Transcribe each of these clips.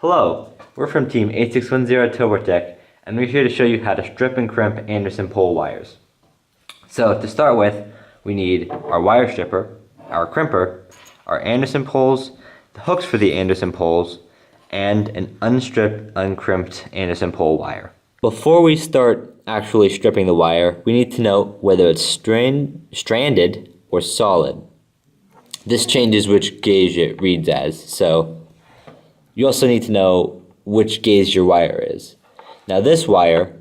Hello, we're from Team 8610 TurboTech, and we're here to show you how to strip and crimp Anderson pole wires. So to start with, we need our wire stripper, our crimper, our Anderson poles, the hooks for the Anderson poles, and an unstripped, uncrimped Anderson pole wire. Before we start actually stripping the wire, we need to know whether it's stranded or solid. This changes which gauge it reads as, so you also need to know which gauge your wire is. Now this wire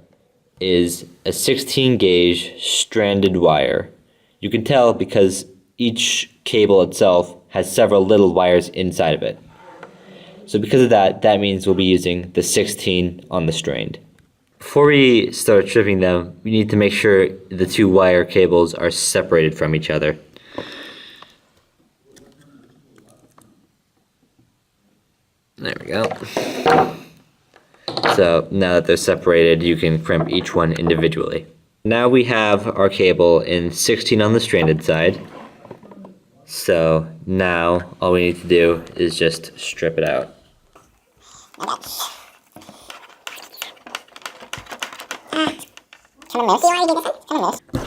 is a 16 gauge stranded wire. You can tell because each cable itself has several little wires inside of it. So because of that, that means we'll be using the 16 on the strand. Before we start stripping them, we need to make sure the two wire cables are separated from each other. There we go. So now that they're separated, you can crimp each one individually. Now we have our cable in 16 on the stranded side. So now all we need to do is just strip it out.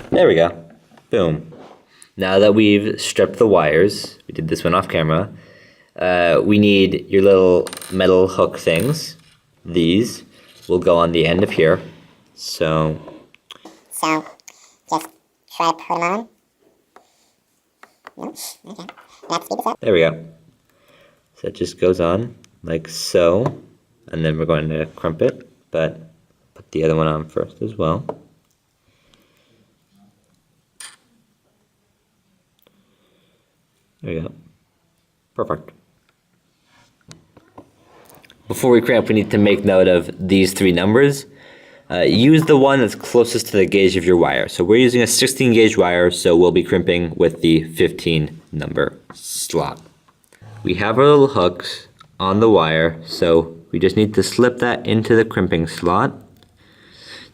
There we go. Boom. Now that we've stripped the wires, we did this one off camera, we need your little metal hook things. These will go on the end of here. So just try to put them on. Okay. There we go. So it just goes on like so, and then we're going to crimp it, but put the other one on first as well. There you go. Perfect. Before we crimp, we need to make note of these three numbers. Use the one that's closest to the gauge of your wire. So we're using a 16 gauge wire, so we'll be crimping with the 15 number slot. We have our little hooks on the wire, so we just need to slip that into the crimping slot.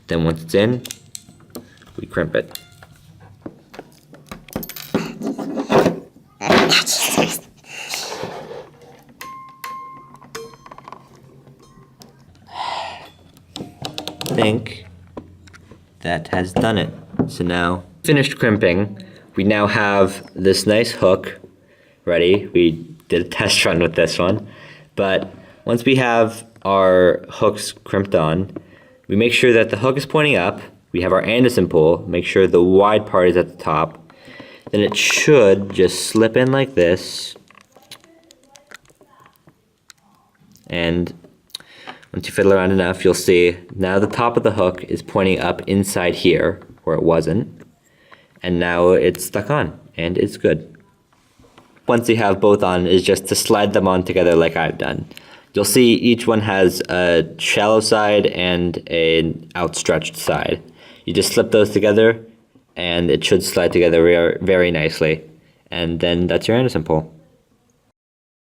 Then once it's in, we crimp it. I think that has done it. So now, finished crimping, we now have this nice hook ready. We did a test run with this one, but once we have our hooks crimped on, we make sure that the hook is pointing up. We have our Anderson pole, make sure the wide part is at the top. Then it should just slip in like this. And once you fiddle around enough, you'll see now the top of the hook is pointing up inside here, where it wasn't. And now it's stuck on, and it's good. Once you have both on, is just to slide them on together like I've done. You'll see each one has a shallow side and an outstretched side. You just slip those together, and it should slide together very nicely. And then that's your Anderson pole.